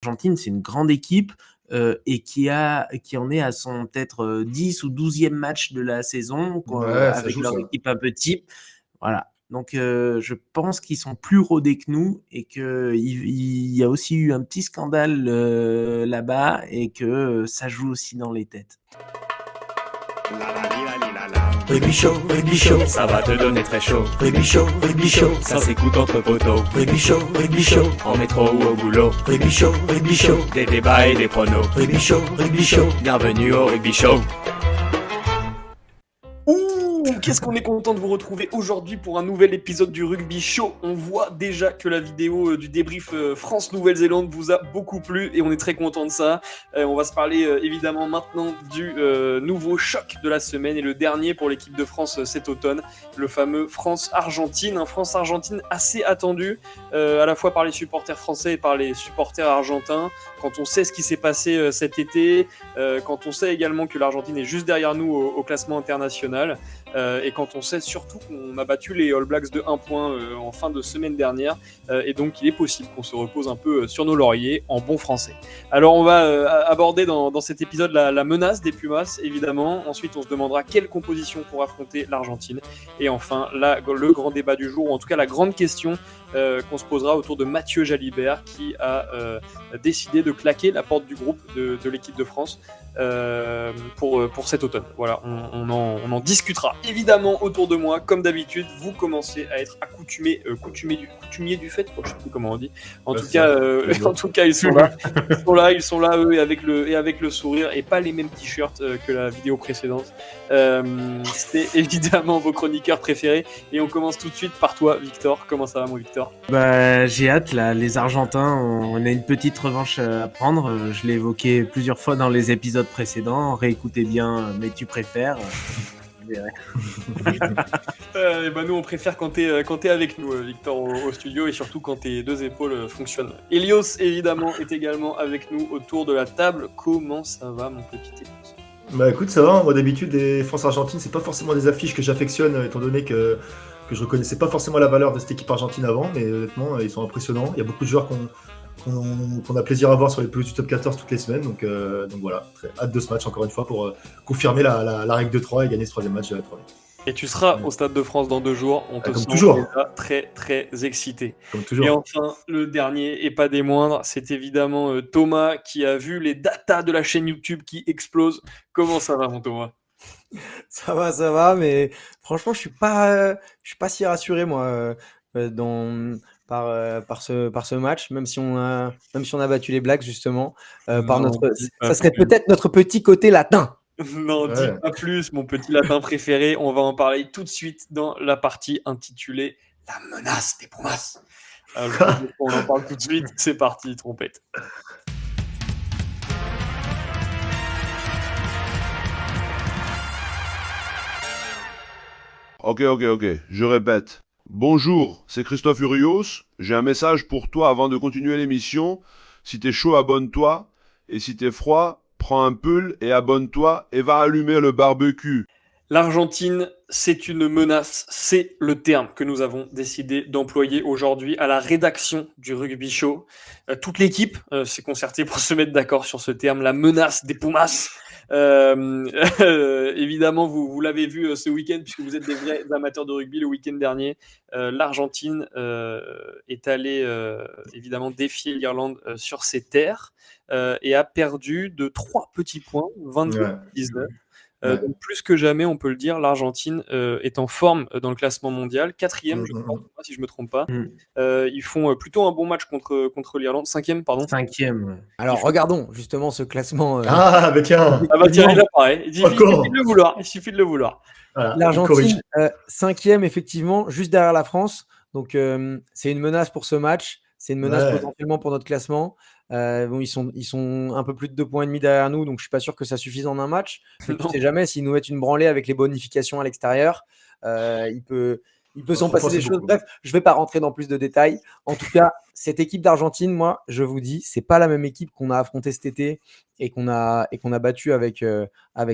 l'Argentine, c'est une grande équipe et qui en est à son peut-être 10 ou 12e match de la saison avec leur équipe un peu type. Voilà. Donc, je pense qu'ils sont plus rodés que nous et qu'il y a aussi eu un petit scandale là-bas et que ça joue aussi dans les têtes. Rugby Show, ça va te donner très chaud. Rugby Show, ça s'écoute entre poteaux. Rugby Show, en métro ou au boulot. Rugby Show, des débats et des pronos. Rugby Show, bienvenue au Rugby Show. Qu'est-ce qu'on est content de vous retrouver aujourd'hui pour un nouvel épisode du Rugby Show. On voit déjà que la vidéo du débrief France-Nouvelle-Zélande vous a beaucoup plu et on est très content de ça. On va se parler évidemment maintenant du nouveau choc de la semaine et le dernier pour l'équipe de France cet automne, le fameux France-Argentine. Un France-Argentine assez attendu à la fois par les supporters français et par les supporters argentins. Quand on sait ce qui s'est passé cet été, quand on sait également que l'Argentine est juste derrière nous au classement international, et quand on sait surtout qu'on a battu les All Blacks de 1 point en fin de semaine dernière, et donc il est possible qu'on se repose un peu sur nos lauriers en bon français. Alors on va aborder dans cet épisode la menace des Pumas évidemment, ensuite on se demandera quelle composition pour affronter l'Argentine, et enfin le grand débat du jour, ou en tout cas la grande question qu'on se posera autour de Mathieu Jalibert qui a décidé de claquer la porte du groupe de l'équipe de France pour cet automne. Voilà, on en discutera évidemment autour de moi. Comme d'habitude, vous commencez à être accoutumés du fait, je sais plus comment on dit. En tout cas, ils sont là eux, et avec le sourire, et pas les mêmes t-shirts que la vidéo précédente. C'est évidemment vos chroniqueurs préférés, et on commence tout de suite par toi, Victor. Comment ça va, mon Victor ? J'ai hâte là, les Argentins, on a une petite revanche à prendre. Je l'ai évoqué plusieurs fois dans les épisodes précédents. Réécoutez bien, mais tu préfères. Nous on préfère quand t'es avec nous, Victor, au studio, et surtout quand tes deux épaules fonctionnent. Elios évidemment est également avec nous autour de la table. Comment ça va, mon petit Elios ? Bah écoute, ça va. Moi d'habitude, les France-Argentine, c'est pas forcément des affiches que j'affectionne, étant donné que je reconnaissais pas forcément la valeur de cette équipe argentine avant, mais honnêtement ils sont impressionnants. Il y a beaucoup de joueurs qu'on a plaisir à voir sur les pelouses du top 14 toutes les semaines, donc voilà, très hâte de ce match encore une fois pour confirmer la règle de 3 et gagner ce 3e match de la 3. Et tu seras au Stade de France dans 2 jours, on te sent déjà très très excité. Comme toujours. Et enfin, le dernier et pas des moindres, c'est évidemment Thomas qui a vu les datas de la chaîne YouTube qui explosent. Comment ça va, mon Thomas ? Ça va, mais franchement, je suis pas si rassuré moi par ce match, même si on a battu les Blacks justement, ça serait peut-être notre petit côté latin. Non, dis pas plus, mon petit latin préféré. On va en parler tout de suite dans la partie intitulée La menace des Pumas. On en parle tout de suite. C'est parti, trompette. Ok, je répète. Bonjour, c'est Christophe Urios. J'ai un message pour toi avant de continuer l'émission. Si t'es chaud, abonne-toi. Et si t'es froid, prends un pull et abonne-toi et va allumer le barbecue. L'Argentine, c'est une menace. C'est le terme que nous avons décidé d'employer aujourd'hui à la rédaction du Rugby Show. Toute l'équipe s'est concertée pour se mettre d'accord sur ce terme, la menace des Pumas. Évidemment, vous l'avez vu ce week-end, puisque vous êtes des vrais amateurs de rugby. Le week-end dernier, l'Argentine est allée évidemment défier l'Irlande sur ses terres et a perdu de 3 petits points, 22-19. Donc plus que jamais, on peut le dire, l'Argentine est en forme dans le classement mondial, 4e, je crois, si je me trompe pas. Ils font plutôt un bon match contre l'Irlande, 5e, pardon. 5e. Alors regardons justement ce classement. Ah bah tiens. Tiens, il apparaît. Il suffit de le vouloir. Voilà, L'Argentine, 5e effectivement, juste derrière la France. Donc c'est une menace pour ce match. C'est une menace potentiellement pour notre classement. Ils sont un peu plus de 2,5 points derrière nous, donc je suis pas sûr que ça suffise en un match. Mais tu sais jamais, s'ils nous mettent une branlée avec les bonifications à l'extérieur, il peut Il peut s'en passer des choses. Bref, je ne vais pas rentrer dans plus de détails. En tout cas, cette équipe d'Argentine, moi, je vous dis, c'est pas la même équipe qu'on a affrontée cet été et qu'on a battu avec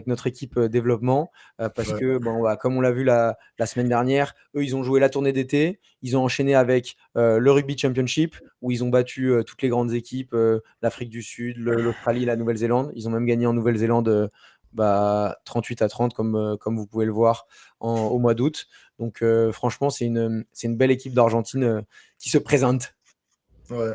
notre équipe développement. Parce que, comme on l'a vu la semaine dernière, eux, ils ont joué la tournée d'été. Ils ont enchaîné avec le Rugby Championship, où ils ont battu toutes les grandes équipes, l'Afrique du Sud, l'Australie, la Nouvelle-Zélande. Ils ont même gagné en Nouvelle-Zélande 38-30, comme vous pouvez le voir au mois d'août. Donc, franchement, c'est une belle équipe d'Argentine qui se présente. Ouais.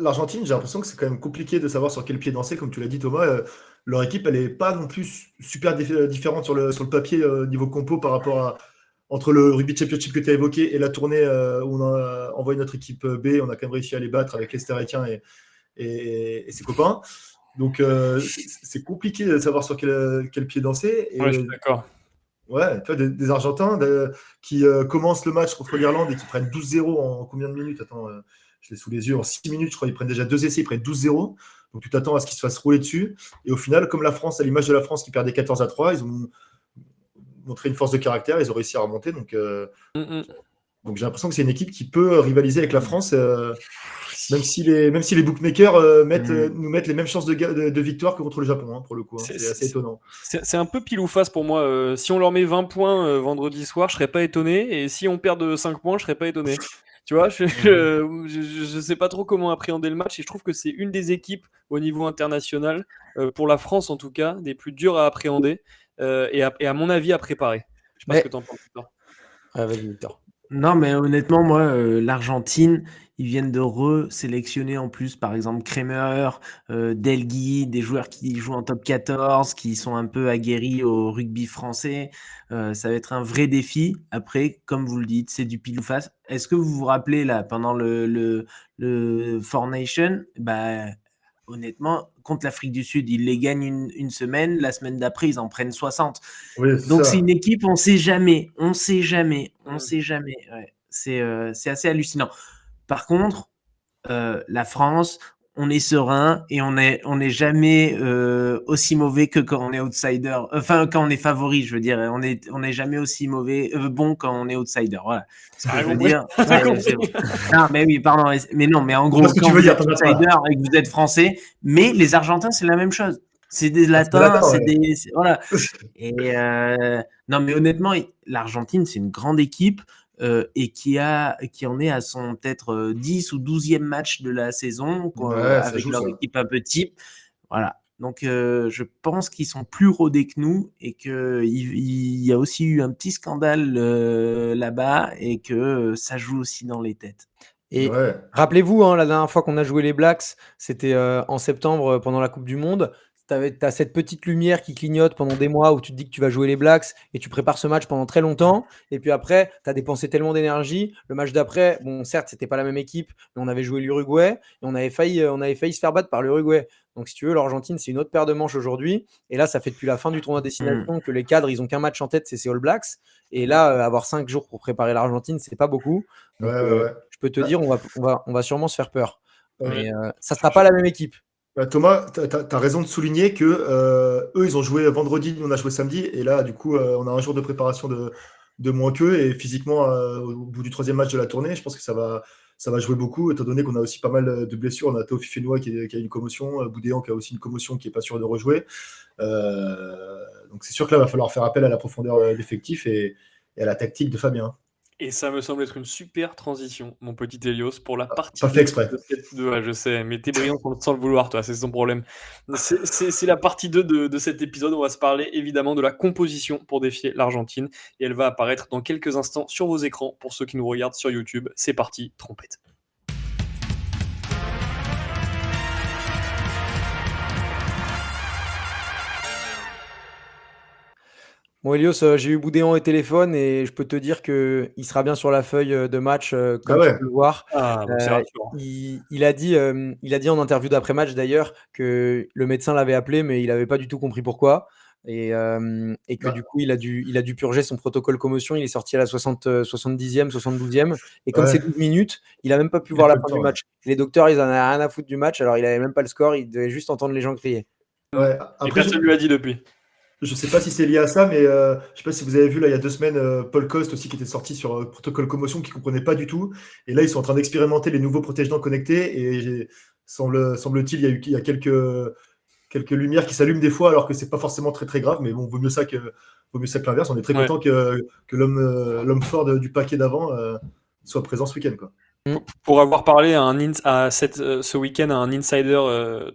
L'Argentine, j'ai l'impression que c'est quand même compliqué de savoir sur quel pied danser, comme tu l'as dit, Thomas. Leur équipe, elle n'est pas non plus super différente sur le papier niveau compo par rapport entre le Rugby Championship que tu as évoqué et la tournée où on a envoyé notre équipe B. On a quand même réussi à les battre avec l'Esther Requin et ses copains. Donc, c'est compliqué de savoir sur quel pied danser. Et, je suis d'accord. Ouais, tu vois, des Argentins qui commencent le match contre l'Irlande et qui prennent 12-0 en combien de minutes? Attends, je l'ai sous les yeux. En 6 minutes, je crois qu'ils prennent déjà 2 essais, ils prennent 12-0. Donc, tu t'attends à ce qu'ils se fassent rouler dessus. Et au final, comme la France, à l'image de la France qui perdait 14-3, ils ont montré une force de caractère, ils ont réussi à remonter. Donc, donc j'ai l'impression que c'est une équipe qui peut rivaliser avec la France, même si les bookmakers nous mettent les mêmes chances de victoire que contre le Japon, pour le coup. C'est assez étonnant. C'est un peu pile ou face pour moi. Si on leur met 20 points vendredi soir, je serais pas étonné. Et si on perd de 5 points, je serais pas étonné. Tu vois, je sais pas trop comment appréhender le match. Et je trouve que c'est une des équipes au niveau international, pour la France en tout cas, des plus dures à appréhender et à mon avis à préparer. Je sais pas ce que tu en penses, Victor. Vas-y, Victor. Non, mais honnêtement, moi, l'Argentine, ils viennent de resélectionner en plus, par exemple, Kremer, Delgui, des joueurs qui jouent en top 14, qui sont un peu aguerris au rugby français. Ça va être un vrai défi. Après, comme vous le dites, c'est du pile ou face. Est-ce que vous vous rappelez, là, pendant le Four Nations, honnêtement, contre l'Afrique du Sud, ils les gagnent une semaine. La semaine d'après, ils en prennent 60. Oui, Donc, c'est une équipe, on ne sait jamais. Ouais. C'est assez hallucinant. Par contre, la France, on est serein et on n'est jamais aussi mauvais que quand on est outsider. Enfin, quand on est favori, je veux dire. On n'est jamais aussi bon quand on est outsider. Voilà. Ce que je veux dire. Non, mais oui, pardon. Mais non, mais en gros, quand vous êtes outsider et que vous êtes français, mais les Argentins, c'est la même chose. C'est des latins, voilà. Et non, mais honnêtement, l'Argentine, c'est une grande équipe. Et qui en est à son peut-être 10 ou 12e match de la saison, avec leur équipe un peu type. Voilà. Donc, je pense qu'ils sont plus rodés que nous et qu'il y a aussi eu un petit scandale là-bas et que ça joue aussi dans les têtes. Et rappelez-vous, la dernière fois qu'on a joué les Blacks, c'était en septembre pendant la Coupe du Monde. T'as cette petite lumière qui clignote pendant des mois où tu te dis que tu vas jouer les Blacks et tu prépares ce match pendant très longtemps. Et puis après, tu as dépensé tellement d'énergie. Le match d'après, bon, certes, c'était pas la même équipe, mais on avait joué l'Uruguay et on avait failli se faire battre par l'Uruguay. Donc, si tu veux, l'Argentine, c'est une autre paire de manches aujourd'hui. Et là, ça fait depuis la fin du tournoi destination que les cadres, ils ont qu'un match en tête, c'est ces All Blacks. Et là, avoir 5 jours pour préparer l'Argentine, c'est pas beaucoup. Donc, je peux te dire, on va sûrement se faire peur. Mais ça sera pas la même équipe. Thomas, tu as raison de souligner que eux, ils ont joué vendredi, nous on a joué samedi, et là, du coup, on a un jour de préparation de moins qu'eux, et physiquement, au bout du 3e match de la tournée, je pense que ça va jouer beaucoup, étant donné qu'on a aussi pas mal de blessures. On a Théo Fifenois qui a une commotion, Boudéan qui a aussi une commotion qui n'est pas sûr de rejouer. Donc c'est sûr que là, il va falloir faire appel à la profondeur d'effectif et à la tactique de Fabien. Et ça me semble être une super transition, mon petit Elios, pour la partie. Pas fait exprès. Je sais, mais t'es brillant sans le vouloir, toi, c'est son problème. C'est la partie 2 de cet épisode. On va se parler évidemment de la composition pour défier l'Argentine. Et elle va apparaître dans quelques instants sur vos écrans pour ceux qui nous regardent sur YouTube. C'est parti, trompette. Bon, Elios, j'ai eu Boudéan au téléphone et je peux te dire qu'il sera bien sur la feuille de match, comme tu peux le voir. Il a dit en interview d'après-match d'ailleurs que le médecin l'avait appelé, mais il n'avait pas du tout compris pourquoi. Et que du coup, il a dû purger son protocole commotion. Il est sorti à la 70e, 72e. Et comme c'est 12 minutes, il n'a même pas pu voir la fin du match. Les docteurs, ils en avaient rien à foutre du match. Alors, il n'avait même pas le score. Il devait juste entendre les gens crier. Et personne ne lui a dit depuis. Je sais pas si c'est lié à ça, mais je sais pas si vous avez vu là il y a 2 semaines Paul Coste aussi qui était sorti sur protocole commotion qui comprenait pas du tout. Et là ils sont en train d'expérimenter les nouveaux protège-dents connectés et semble-t-il il y a quelques lumières qui s'allument des fois alors que c'est pas forcément très très grave, mais bon vaut mieux ça que l'inverse. On est très content que l'homme fort du paquet d'avant soit présent ce week-end quoi. Pour avoir parlé ce week-end à un insider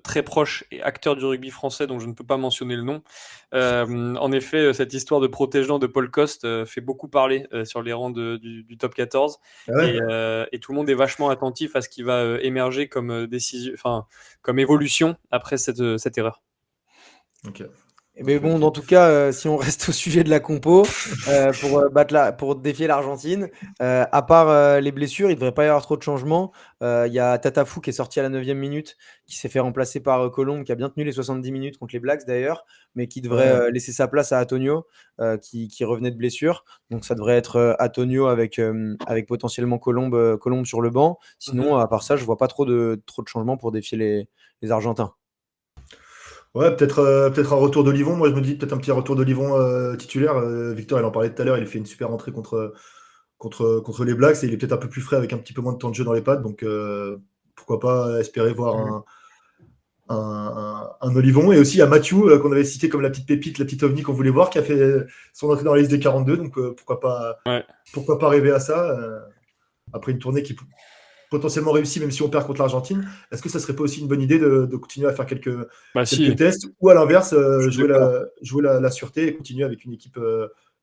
très proche et acteur du rugby français dont je ne peux pas mentionner le nom, en effet, cette histoire de protège-dents de Paul Coste fait beaucoup parler sur les rangs du top 14 et tout le monde est vachement attentif à ce qui va émerger comme comme évolution après cette erreur. Ok. Mais bon, dans tout cas, si on reste au sujet de la compo, pour défier l'Argentine, à part les blessures, il ne devrait pas y avoir trop de changements. Il y a Tatafou qui est sorti à la 9e minute, qui s'est fait remplacer par Colombe, qui a bien tenu les 70 minutes contre les Blacks d'ailleurs, mais qui devrait laisser sa place à Antonio, qui revenait de blessure. Donc ça devrait être Antonio avec potentiellement Colombe sur le banc. Sinon, à part ça, je ne vois pas trop de changements pour défier les Argentins. Ouais, peut-être un retour d'Olivon. Moi, je me dis peut-être un petit retour d'Olivon titulaire. Victor, il en parlait tout à l'heure. Il a fait une super entrée contre les Blacks et il est peut-être un peu plus frais avec un petit peu moins de temps de jeu dans les pattes. Donc, pourquoi pas espérer voir un Olivon. Et aussi, il y a Mathieu qu'on avait cité comme la petite pépite, la petite ovni qu'on voulait voir, qui a fait son entrée dans la liste des 42. Donc, pourquoi pas rêver à ça après une tournée qui potentiellement réussi, même si on perd contre l'Argentine. Est-ce que ça serait pas aussi une bonne idée de continuer à faire quelques tests ou à l'inverse, jouer la sûreté et continuer avec une équipe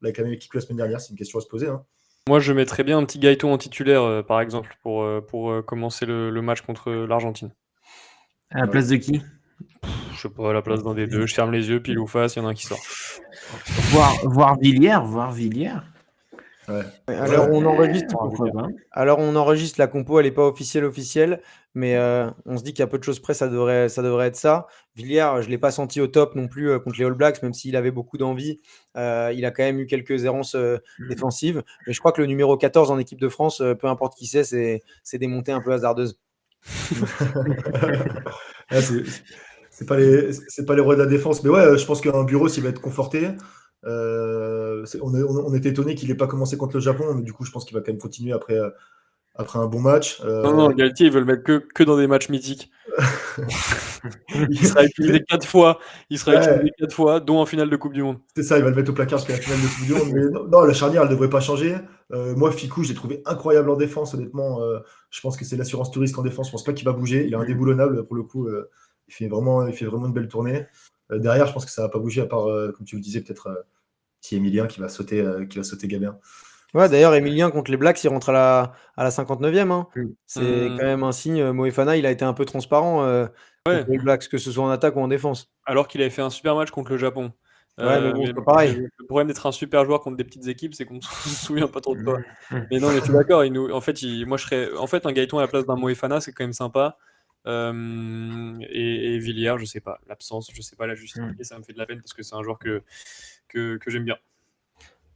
avec la même équipe que la semaine dernière? C'est une question à se poser. Hein. Moi, je mettrais bien un petit Gaëton en titulaire, par exemple, pour commencer le match contre l'Argentine. À la place de qui? Je sais pas, à la place d'un des deux. Je ferme les yeux, pile ou face, il y en a un qui sort. Voir Villiers. Ouais. Alors on enregistre la compo, elle n'est pas officielle, mais on se dit qu'à peu de choses près, ça devrait être ça. Villiers, je ne l'ai pas senti au top non plus contre les All Blacks, même s'il avait beaucoup d'envie. Il a quand même eu quelques errances défensives. Mais je crois que le numéro 14 en équipe de France, peu importe qui c'est des montées un peu hasardeuses. C'est pas les rois de la défense. Mais ouais, je pense qu'un Bureau, s'il va être conforté. On était étonné qu'il n'ait pas commencé contre le Japon, mais du coup, je pense qu'il va quand même continuer après un bon match. Non, Galtier, il veut le mettre que dans des matchs mythiques. Il sera utilisé 4 fois. Utilisé 4 fois, dont en finale de Coupe du Monde. C'est ça, il va le mettre au placard jusqu'à la finale de Coupe du Monde. Mais non, la charnière, elle ne devrait pas changer. Moi, Ficou, j'ai trouvé incroyable en défense, honnêtement. Je pense que c'est l'assurance tout risque en défense. Je pense pas qu'il va bouger. Il est indéboulonnable pour le coup. Il fait vraiment une belle tournée. Derrière, je pense que ça va pas bouger à part, comme tu le disais, peut-être petit Emilien qui va sauter Gabien. Ouais, d'ailleurs, Emilien contre les Blacks, il rentre à la 59e. Hein. C'est quand même un signe. Moefana, il a été un peu transparent contre les Blacks, que ce soit en attaque ou en défense. Alors qu'il avait fait un super match contre le Japon. Ouais, mais bon, c'est pas pareil. Le problème d'être un super joueur contre des petites équipes, c'est qu'on ne se souvient pas trop de toi. Mais non, mais je suis d'accord. En fait, un Gaëton à la place d'un Moefana, c'est quand même sympa. Et Villiers, je sais pas, l'absence, je sais pas la justifier, ça me fait de la peine parce que c'est un joueur que j'aime bien.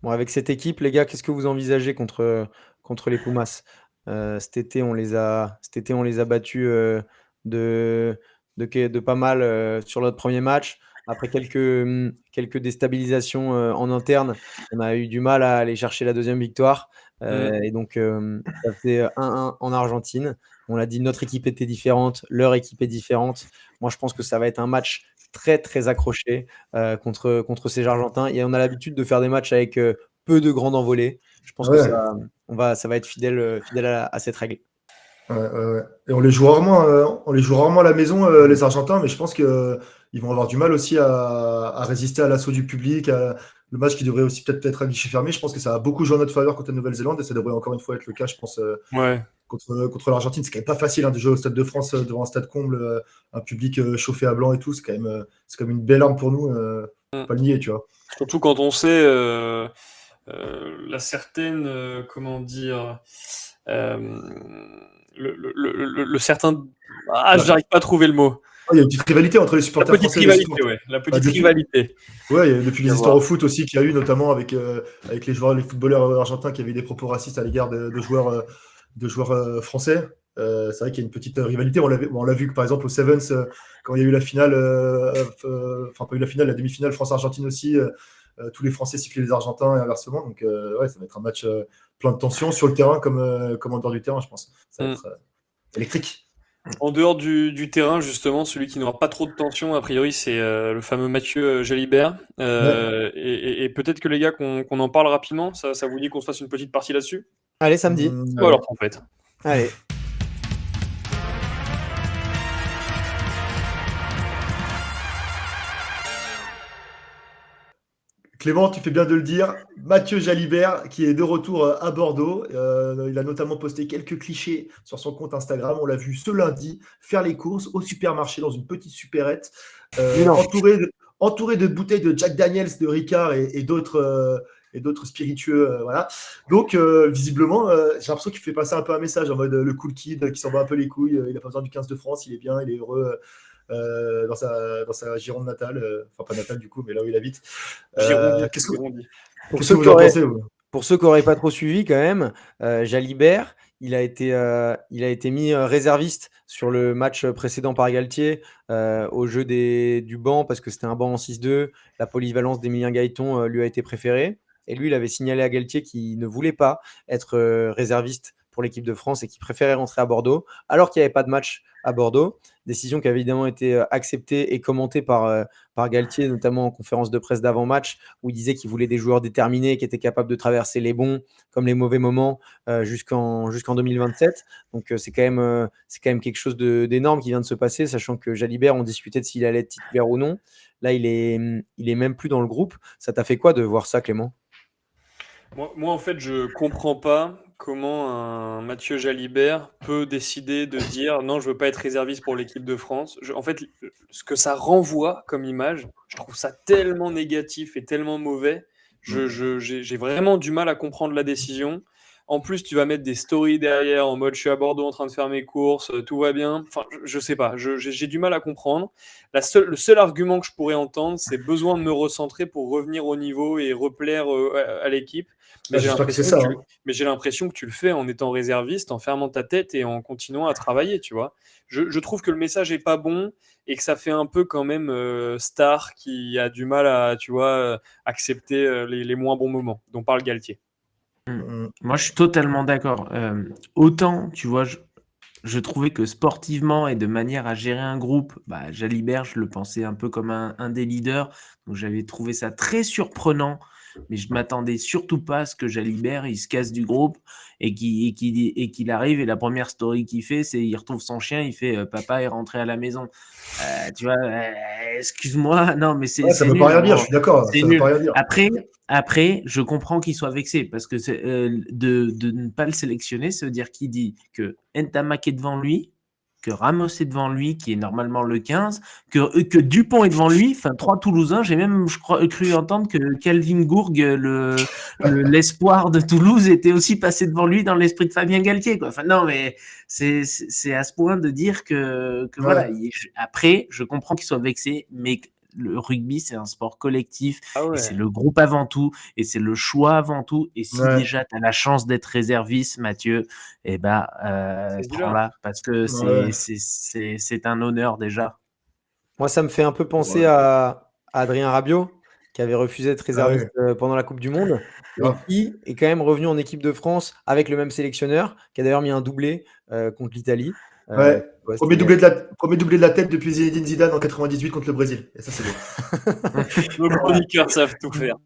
Bon, avec cette équipe, les gars, qu'est-ce que vous envisagez contre les Pumas? Cet été, on les a battus de pas mal sur notre premier match. Après quelques déstabilisations en interne, on a eu du mal à aller chercher la deuxième victoire. Et donc, ça fait 1-1 en Argentine. On l'a dit, notre équipe était différente, leur équipe est différente. Moi, je pense que ça va être un match très, très accroché contre ces Argentins. Et on a l'habitude de faire des matchs avec peu de grandes envolées. Je pense que ça va être fidèle à cette règle. Ouais. Et on les joue rarement à la maison, les Argentins, mais je pense qu'ils vont avoir du mal aussi à résister à l'assaut du public, le match qui devrait aussi peut-être être à guichet fermé. Je pense que ça a beaucoup joué en notre faveur contre la Nouvelle-Zélande et ça devrait encore une fois être le cas, je pense, contre l'Argentine. C'est quand même pas facile de jouer au Stade de France devant un stade comble, un public chauffé à blanc et tout. C'est quand même une belle arme pour nous, pas le nier, tu vois. Surtout quand on sait la certaine, comment dire, le certain. J'arrive pas à trouver le mot. Il y a une petite rivalité entre les supporters français et les supporters. La petite rivalité. Ouais, depuis les histoires au foot aussi qu'il y a eu, notamment avec les footballeurs argentins qui avaient des propos racistes à l'égard de joueurs français. C'est vrai qu'il y a une petite rivalité. On l'a vu par exemple au Sevens, quand il y a eu la finale, pas eu la finale, la demi-finale France-Argentine aussi. Tous les Français sifflaient les Argentins et inversement. Donc, ça va être un match plein de tensions sur le terrain comme en dehors du terrain, je pense. Ça va être électrique. En dehors du terrain, justement, celui qui n'aura pas trop de tension, a priori, c'est le fameux Mathieu Jalibert. Et peut-être que les gars, qu'on en parle rapidement, ça vous dit qu'on se fasse une petite partie là-dessus? Allez, samedi. Alors, en fait. Allez. Clément, tu fais bien de le dire. Mathieu Jalibert, qui est de retour à Bordeaux. Il a notamment posté quelques clichés sur son compte Instagram. On l'a vu ce lundi faire les courses au supermarché dans une petite supérette, entouré de bouteilles de Jack Daniels, de Ricard et d'autres spiritueux. Voilà. Donc, visiblement, j'ai l'impression qu'il fait passer un peu un message en mode le cool kid qui s'en bat un peu les couilles. Il n'a pas besoin du 15 de France. Il est bien, il est heureux. Dans sa Gironde natale, enfin pas natale du coup, mais là où il habite. Qu'est-ce que vous en pensez, vous ? Pour ceux qui n'auraient pas trop suivi quand même, Jalibert, il a été mis réserviste sur le match précédent par Galtier au jeu du banc parce que c'était un banc en 6-2. La polyvalence d'Emilien Gaëton lui a été préférée. Et lui, il avait signalé à Galtier qu'il ne voulait pas être réserviste pour l'équipe de France et qu'il préférait rentrer à Bordeaux, alors qu'il n'y avait pas de match à Bordeaux. Décision qui avait évidemment été acceptée et commentée par Galtier, notamment en conférence de presse d'avant-match, où il disait qu'il voulait des joueurs déterminés, qui étaient capables de traverser les bons comme les mauvais moments jusqu'en 2027. Donc c'est quand même quelque chose d'énorme qui vient de se passer, sachant que Jalibert, on discutait de s'il allait être titulaire ou non. Là, il est même plus dans le groupe. Ça t'a fait quoi de voir ça, Clément ? Moi, en fait, je comprends pas comment un Mathieu Jalibert peut décider de dire non, je veux pas être réserviste pour l'équipe de France. En fait, ce que ça renvoie comme image, je trouve ça tellement négatif et tellement mauvais. J'ai vraiment du mal à comprendre la décision. En plus, tu vas mettre des stories derrière en mode je suis à Bordeaux en train de faire mes courses, tout va bien. Enfin, je sais pas, j'ai du mal à comprendre. Le seul argument que je pourrais entendre, c'est besoin de me recentrer pour revenir au niveau et replaire à l'équipe. Mais j'ai l'impression que tu le fais en étant réserviste, en fermant ta tête et en continuant à travailler, tu vois. Je trouve que le message est pas bon et que ça fait un peu quand même star qui a du mal à, tu vois, accepter les moins bons moments dont parle Galtier. Moi, je suis totalement d'accord. Autant, tu vois, je trouvais que sportivement et de manière à gérer un groupe, Jalibert, je le pensais un peu comme un des leaders. Donc, j'avais trouvé ça très surprenant. Mais je m'attendais surtout pas à ce que Jalibert il se casse du groupe et qu'il arrive et la première story qu'il fait c'est il retrouve son chien, il fait papa est rentré à la maison. Tu vois, excuse-moi, non mais c'est ça veut pas rien dire, je suis d'accord. Ça veut pas rien dire. Après, je comprends qu'il soit vexé parce que de ne pas le sélectionner, ça veut dire qu'il dit que Ntamak est devant lui, que Ramos est devant lui, qui est normalement le 15, que Dupont est devant lui, enfin 3 Toulousains. J'ai même cru entendre que Calvin Gourg, l'espoir de Toulouse, était aussi passé devant lui dans l'esprit de Fabien Galtier, quoi. Enfin non, mais c'est à ce point de dire que voilà. Après, je comprends qu'il soit vexé, mais le rugby, c'est un sport collectif, et c'est le groupe avant tout, et c'est le choix avant tout. Et si déjà tu as la chance d'être réserviste, Mathieu, prends-la, parce que c'est un honneur déjà. Moi, ça me fait un peu penser à Adrien Rabiot, qui avait refusé d'être réserviste pendant la Coupe du Monde, et qui est quand même revenu en équipe de France avec le même sélectionneur, qui a d'ailleurs mis un doublé contre l'Italie. Premier doublé de la tête depuis Zinedine Zidane en 98 contre le Brésil. Et ça, c'est beau. Nos chroniqueurs savent tout faire.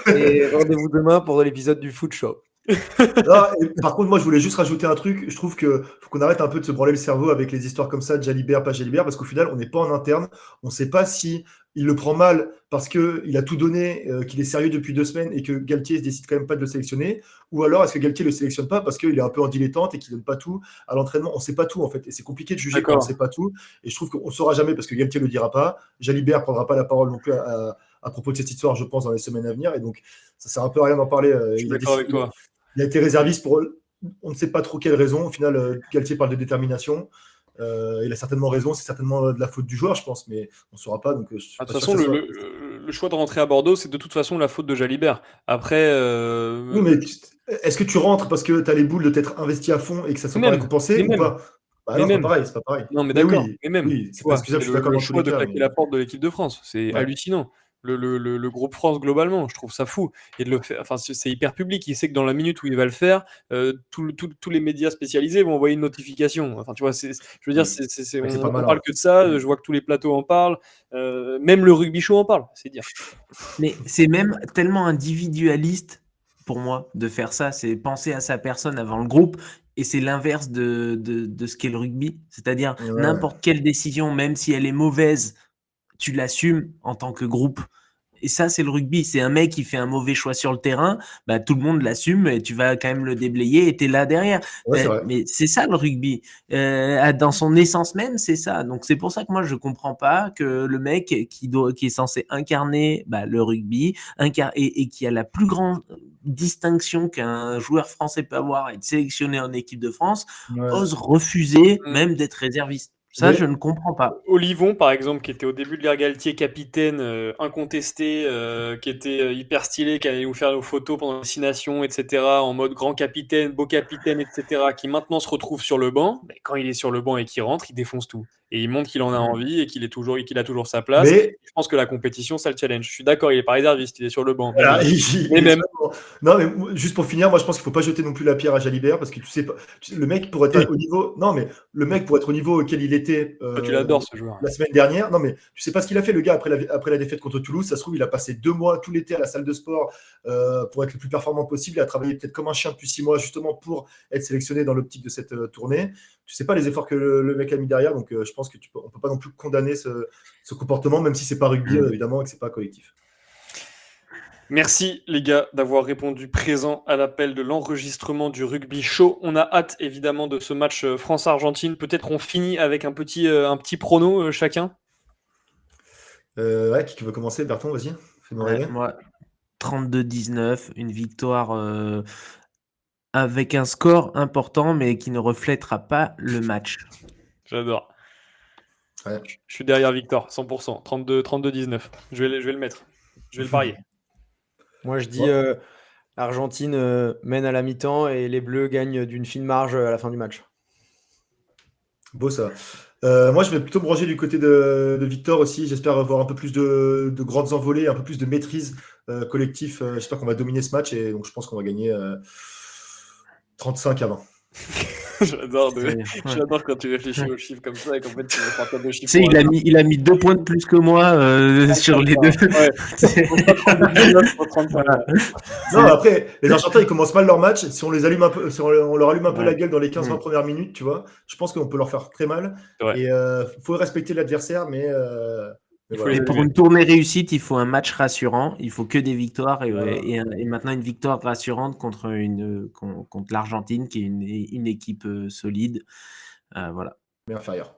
Et rendez-vous demain pour l'épisode du Foot Show. Par contre, moi, je voulais juste rajouter un truc. Je trouve qu'il faut qu'on arrête un peu de se branler le cerveau avec les histoires comme ça, de Jalibert, pas Jalibert, parce qu'au final, on n'est pas en interne. On ne sait pas si il le prend mal parce qu'il a tout donné, qu'il est sérieux depuis 2 semaines et que Galtier ne décide quand même pas de le sélectionner, ou alors est-ce que Galtier ne le sélectionne pas parce qu'il est un peu en dilettante et qu'il ne donne pas tout à l'entraînement. On ne sait pas tout en fait, et c'est compliqué de juger quand on ne sait pas tout, et je trouve qu'on ne saura jamais parce que Galtier ne le dira pas, Jalibert ne prendra pas la parole non plus à propos de cette histoire, je pense, dans les semaines à venir, et donc ça ne sert un peu à rien d'en parler. Je suis d'accord avec toi. Il a été réserviste pour on ne sait pas trop quelle raison. Au final, Galtier parle de détermination. Il a certainement raison, c'est certainement de la faute du joueur, je pense, mais on ne saura pas. De toute façon, le choix de rentrer à Bordeaux, c'est de toute façon la faute de Jalibert. Après. Oui, mais est-ce que tu rentres parce que tu as les boules de t'être investi à fond et que ça ne soit pas récompensé ou pas ? Bah Mais non, même. c'est pas pareil. Non, mais Mais d'accord. oui, Mais même, oui, tu c'est pas vois, excusable, c'est je suis d'accord le dans tous choix les de cas, claquer mais la porte de l'équipe de France. C'est ouais. hallucinant. Le groupe France globalement, je trouve ça fou. Et de le faire, enfin, c'est hyper public. Il sait que dans la minute où il va le faire, tous les médias spécialisés vont envoyer une notification. Enfin, tu vois, je veux dire, Mm. Ouais, c'est pas on malin. parle que de ça. Je vois que tous les plateaux en parlent. Même le rugby show en parle. C'est dire. Mais c'est même tellement individualiste pour moi de faire ça. C'est penser à sa personne avant le groupe. Et c'est l'inverse de ce qu'est le rugby. C'est-à-dire Ouais. n'importe quelle décision, même si elle est mauvaise, tu l'assumes en tant que groupe. Et ça, c'est le rugby. C'est un mec qui fait un mauvais choix sur le terrain, bah, tout le monde l'assume et tu vas quand même le déblayer et tu es là derrière. Ouais, c'est vrai. Mais c'est ça le rugby. Dans son essence même, c'est ça. Donc c'est pour ça que moi, je comprends pas que le mec qui est censé incarner le rugby et qui a la plus grande distinction qu'un joueur français peut avoir, être sélectionné en équipe de France, Ouais. ose refuser Mm. même d'être réserviste. Ça, je Mais ne comprends pas. Olivon, par exemple, qui était au début de l'ère Galtier, capitaine incontesté, qui était hyper stylé, qui allait nous faire nos photos pendant les 6 nations, etc., en mode grand capitaine, beau capitaine, etc., qui maintenant se retrouve sur le banc, mais quand il est sur le banc et qu'il rentre, il défonce tout. Et il montre qu'il en a envie et qu'il a toujours sa place. mais Je pense que la compétition, ça le challenge. Je suis d'accord, il est pas réserviste, il est sur le banc. voilà, Mais même. Non, mais juste pour finir, moi je pense qu'il faut pas jeter non plus la pierre à Jalibert parce que tu sais pas, le mec pour être au niveau, non mais le mec pour être au niveau auquel il était Toi, tu l'adores, ce joueur. la semaine dernière, non mais tu sais pas ce qu'il a fait le gars après la défaite contre Toulouse. Ça se trouve il a passé 2 mois tout l'été à la salle de sport pour être le plus performant possible. Il a travaillé peut-être comme un chien depuis 6 mois justement pour être sélectionné dans l'optique de cette tournée. Tu sais pas les efforts que le mec a mis derrière, donc je pense que on peut pas non plus condamner ce comportement, même si c'est pas rugby évidemment et que c'est pas collectif. Merci les gars d'avoir répondu présent à l'appel de l'enregistrement du rugby show. On a hâte évidemment de ce match France-Argentine. Peut-être on finit avec un petit prono chacun. Ouais, qui veut commencer? Bertrand, vas-y. Fais-moi rêver. Moi, 32-19, une victoire avec un score important, mais qui ne reflètera pas le match. J'adore. Ouais. Je suis derrière Victor, 100%. 32-19. Je vais le mettre. Je vais le parier. Moi, je dis Argentine mène à la mi-temps et les Bleus gagnent d'une fine marge à la fin du match. Beau ça. Moi, je vais plutôt me ranger du côté de Victor aussi. J'espère avoir un peu plus de grandes envolées, un peu plus de maîtrise collectif. J'espère qu'on va dominer ce match et donc je pense qu'on va gagner 35-20. J'adore quand tu réfléchis aux chiffres comme ça et qu'en fait tu veux partir de chiffres. Tu sais, il a mis 2 points de plus que moi sur les deux. Ouais. Non, après, les Argentins, ils commencent mal leur match. Si on les allume un peu, si on leur allume un peu la gueule dans les 15-20 premières minutes, tu vois, je pense qu'on peut leur faire très mal. Ouais. Et faut respecter l'adversaire, mais voilà. Et pour une tournée réussite, il faut un match rassurant. Il faut que des victoires et maintenant une victoire rassurante contre l'Argentine, qui est une équipe solide. Voilà. Mais inférieur.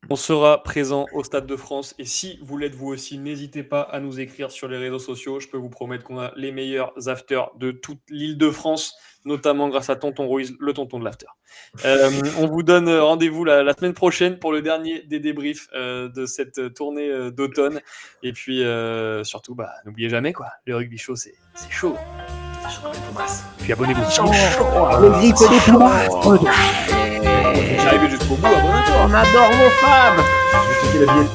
On sera présent au Stade de France et si vous l'êtes vous aussi, n'hésitez pas à nous écrire sur les réseaux sociaux. Je peux vous promettre qu'on a les meilleurs afters de toute l'île de France, notamment grâce à Tonton Ruiz, le tonton de l'after. On vous donne rendez-vous la semaine prochaine pour le dernier des débriefs de cette tournée d'automne. Et puis surtout, n'oubliez jamais, quoi, le rugby show, c'est chaud. C'est chaud comme Thomas. Puis abonnez-vous. J'arrive jusqu'au bout, abonnez-toi. On adore vos femmes. Je vais checker la billet.